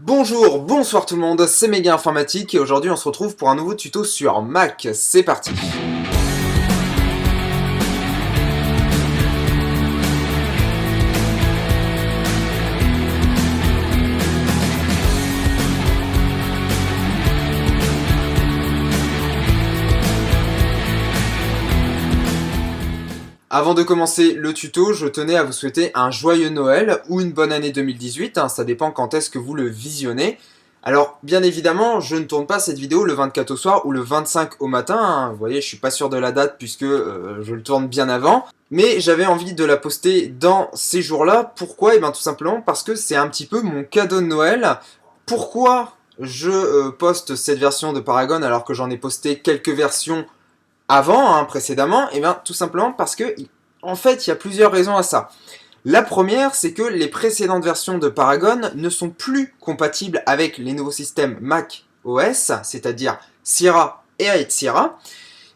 Bonjour, bonsoir tout le monde, c'est Méga Informatique et aujourd'hui on se retrouve pour un nouveau tuto sur Mac. C'est parti. Avant de commencer le tuto, je tenais à vous souhaiter un joyeux Noël ou une bonne année 2018, ça dépend quand est-ce que vous le visionnez. Alors, bien évidemment, je ne tourne pas cette vidéo le 24 au soir ou le 25 au matin, Vous voyez, je suis pas sûr de la date puisque je le tourne bien avant. Mais j'avais envie de la poster dans ces jours-là. Pourquoi? Eh bien tout simplement parce que c'est un petit peu mon cadeau de Noël. Pourquoi je poste cette version de Paragon alors que j'en ai posté quelques versions avant, précédemment? Eh bien, tout simplement parce que, en fait, il y a plusieurs raisons à ça. La première, c'est que les précédentes versions de Paragon ne sont plus compatibles avec les nouveaux systèmes Mac OS, c'est-à-dire Sierra et Aete Sierra.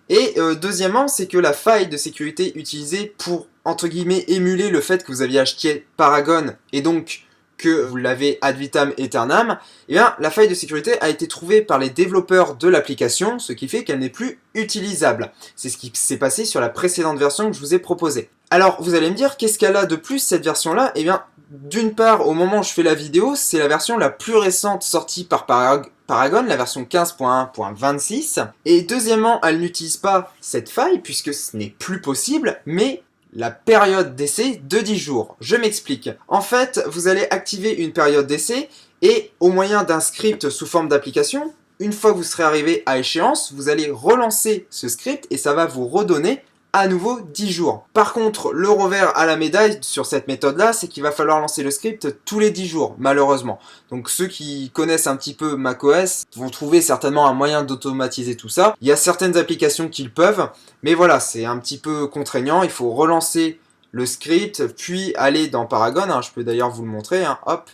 Et deuxièmement, c'est que la faille de sécurité utilisée pour, entre guillemets, émuler le fait que vous aviez acheté Paragon et donc que vous l'avez ad vitam aeternam, eh bien, la faille de sécurité a été trouvée par les développeurs de l'application, ce qui fait qu'elle n'est plus utilisable. C'est ce qui s'est passé sur la précédente version que je vous ai proposée. Alors, vous allez me dire, qu'est-ce qu'elle a de plus cette version-là? Eh bien, d'une part, au moment où je fais la vidéo, c'est la version la plus récente sortie par Paragon, la version 15.1.26. Et deuxièmement, elle n'utilise pas cette faille, puisque ce n'est plus possible, mais la période d'essai de 10 jours. Je m'explique. En fait, vous allez activer une période d'essai et au moyen d'un script sous forme d'application, une fois que vous serez arrivé à échéance, vous allez relancer ce script et ça va vous redonner à nouveau 10 jours. Par contre, le revers à la médaille sur cette méthode-là, c'est qu'il va falloir lancer le script tous les 10 jours, malheureusement. Donc ceux qui connaissent un petit peu macOS vont trouver certainement un moyen d'automatiser tout ça. Il y a certaines applications qui le peuvent, mais voilà, c'est un petit peu contraignant. Il faut relancer le script, puis aller dans Paragon. Je peux d'ailleurs vous le montrer, hop.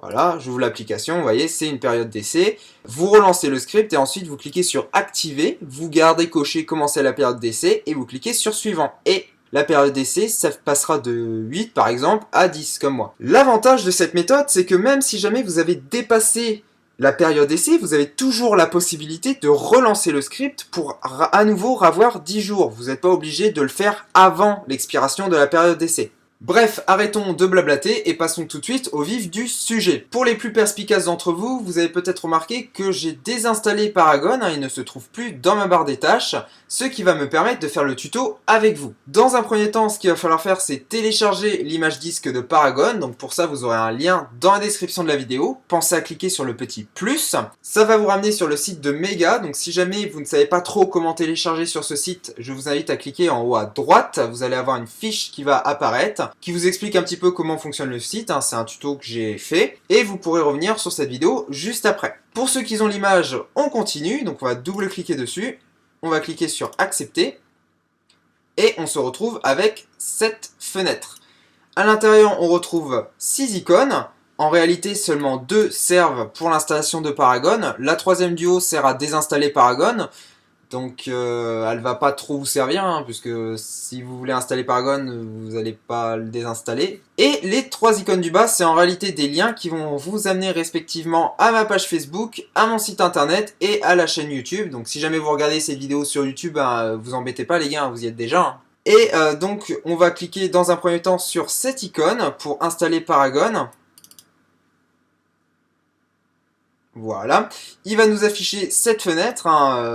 Voilà, j'ouvre l'application, vous voyez, c'est une période d'essai. Vous relancez le script et ensuite vous cliquez sur activer, vous gardez coché commencer la période d'essai et vous cliquez sur suivant. Et la période d'essai, ça passera de 8 par exemple à 10 comme moi. L'avantage de cette méthode, c'est que même si jamais vous avez dépassé la période d'essai, vous avez toujours la possibilité de relancer le script pour à nouveau avoir 10 jours. Vous n'êtes pas obligé de le faire avant l'expiration de la période d'essai. Bref, arrêtons de blablater et passons tout de suite au vif du sujet. Pour les plus perspicaces d'entre vous, vous avez peut-être remarqué que j'ai désinstallé Paragon, il ne se trouve plus dans ma barre des tâches, ce qui va me permettre de faire le tuto avec vous. Dans un premier temps, ce qu'il va falloir faire, c'est télécharger l'image disque de Paragon, donc pour ça vous aurez un lien dans la description de la vidéo, pensez à cliquer sur le petit plus. Ça va vous ramener sur le site de Méga, donc si jamais vous ne savez pas trop comment télécharger sur ce site, je vous invite à cliquer en haut à droite, vous allez avoir une fiche qui va apparaître, qui vous explique un petit peu comment fonctionne le site, c'est un tuto que j'ai fait, et vous pourrez revenir sur cette vidéo juste après. Pour ceux qui ont l'image, on continue, donc on va double-cliquer dessus, on va cliquer sur accepter, et on se retrouve avec cette fenêtre. À l'intérieur, on retrouve 6 icônes. En réalité, seulement 2 servent pour l'installation de Paragon. La troisième du haut sert à désinstaller Paragon. Donc elle va pas trop vous servir, puisque si vous voulez installer Paragon, vous n'allez pas le désinstaller. Et les 3 icônes du bas, c'est en réalité des liens qui vont vous amener respectivement à ma page Facebook, à mon site internet et à la chaîne YouTube. Donc si jamais vous regardez cette vidéo sur YouTube, vous embêtez pas les gars, vous y êtes déjà. Et donc on va cliquer dans un premier temps sur cette icône pour installer Paragon. Voilà, il va nous afficher cette fenêtre,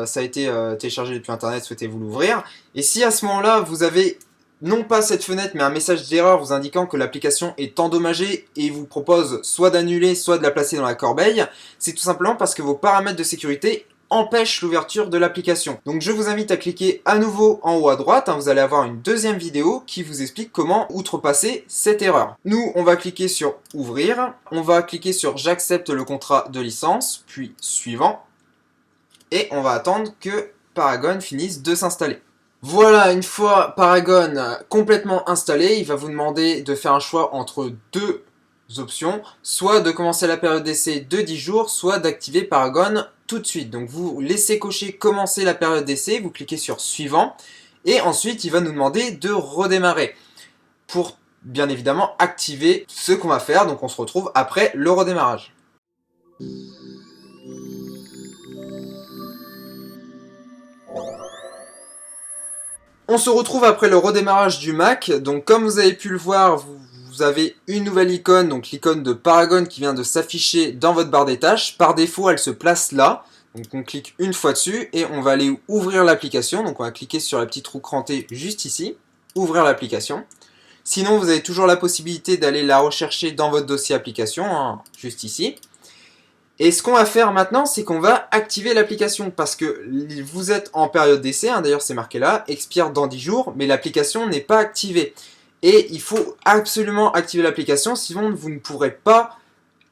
ça a été téléchargé depuis internet, souhaitez-vous l'ouvrir. Et si à ce moment-là, vous avez non pas cette fenêtre, mais un message d'erreur vous indiquant que l'application est endommagée et vous propose soit d'annuler, soit de la placer dans la corbeille, c'est tout simplement parce que vos paramètres de sécurité empêche l'ouverture de l'application. Donc je vous invite à cliquer à nouveau en haut à droite, vous allez avoir une deuxième vidéo qui vous explique comment outrepasser cette erreur. Nous, on va cliquer sur ouvrir, on va cliquer sur j'accepte le contrat de licence, puis suivant, et on va attendre que Paragon finisse de s'installer. Voilà, une fois Paragon complètement installé, il va vous demander de faire un choix entre deux options, soit de commencer la période d'essai de 10 jours, soit d'activer Paragon tout de suite. Donc vous laissez cocher commencer la période d'essai, vous cliquez sur suivant, et ensuite il va nous demander de redémarrer pour bien évidemment activer ce qu'on va faire. Donc on se retrouve après le redémarrage. On se retrouve après le redémarrage du Mac. Donc comme vous avez pu le voir, vous avez une nouvelle icône, donc l'icône de Paragon qui vient de s'afficher dans votre barre des tâches. Par défaut, elle se place là. Donc on clique une fois dessus et on va aller ouvrir l'application. Donc on va cliquer sur la petite roue crantée juste ici, ouvrir l'application. Sinon, vous avez toujours la possibilité d'aller la rechercher dans votre dossier application, hein, juste ici. Et ce qu'on va faire maintenant, c'est qu'on va activer l'application parce que vous êtes en période d'essai, hein, d'ailleurs c'est marqué là, expire dans 10 jours, mais l'application n'est pas activée. Et il faut absolument activer l'application, sinon vous ne pourrez pas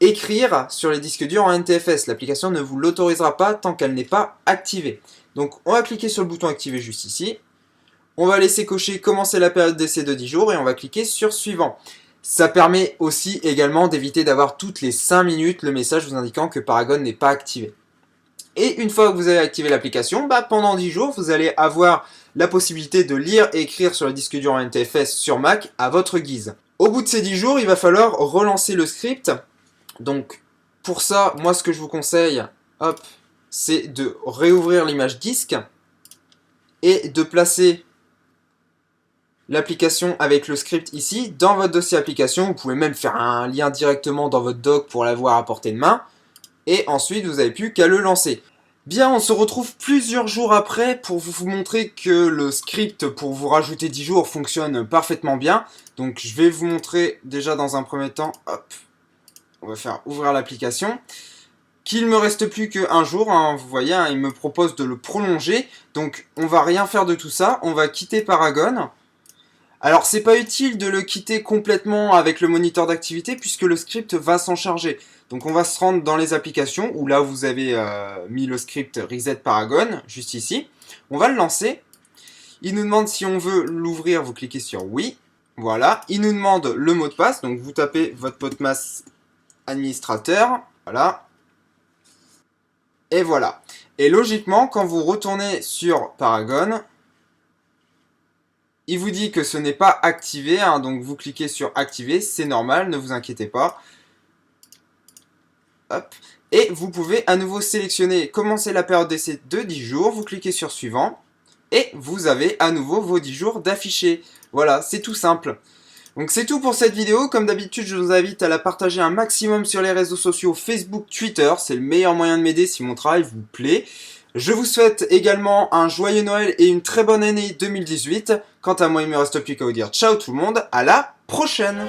écrire sur les disques durs en NTFS. L'application ne vous l'autorisera pas tant qu'elle n'est pas activée. Donc on va cliquer sur le bouton activer juste ici. On va laisser cocher commencer la période d'essai de 10 jours et on va cliquer sur suivant. Ça permet aussi également d'éviter d'avoir toutes les 5 minutes le message vous indiquant que Paragon n'est pas activé. Et une fois que vous avez activé l'application, pendant 10 jours, vous allez avoir la possibilité de lire et écrire sur le disque dur en NTFS sur Mac à votre guise. Au bout de ces 10 jours, il va falloir relancer le script. Donc pour ça, moi ce que je vous conseille, hop, c'est de réouvrir l'image disque et de placer l'application avec le script ici dans votre dossier application. Vous pouvez même faire un lien directement dans votre doc pour l'avoir à portée de main. Et ensuite, vous n'avez plus qu'à le lancer. Bien, on se retrouve plusieurs jours après pour vous montrer que le script pour vous rajouter 10 jours fonctionne parfaitement bien. Donc, je vais vous montrer déjà dans un premier temps. Hop, on va faire ouvrir l'application. Qu'il me reste plus qu'un jour, hein, vous voyez, hein, il me propose de le prolonger. Donc, on va rien faire de tout ça. On va quitter Paragon. Alors, c'est pas utile de le quitter complètement avec le moniteur d'activité puisque le script va s'en charger. Donc, on va se rendre dans les applications où là, vous avez mis le script Reset Paragon, juste ici. On va le lancer. Il nous demande si on veut l'ouvrir, vous cliquez sur oui. Voilà. Il nous demande le mot de passe. Donc, vous tapez votre mot de passe administrateur. Voilà. Et voilà. Et logiquement, quand vous retournez sur Paragon, il vous dit que ce n'est pas activé, hein, donc vous cliquez sur activer, c'est normal, ne vous inquiétez pas. Hop. Et vous pouvez à nouveau sélectionner commencer la période d'essai de 10 jours, vous cliquez sur suivant, et vous avez à nouveau vos 10 jours d'affichés. Voilà, c'est tout simple. Donc c'est tout pour cette vidéo, comme d'habitude je vous invite à la partager un maximum sur les réseaux sociaux Facebook, Twitter, c'est le meilleur moyen de m'aider si mon travail vous plaît. Je vous souhaite également un joyeux Noël et une très bonne année 2018. Quant à moi, il ne me reste plus qu'à vous dire ciao tout le monde, à la prochaine!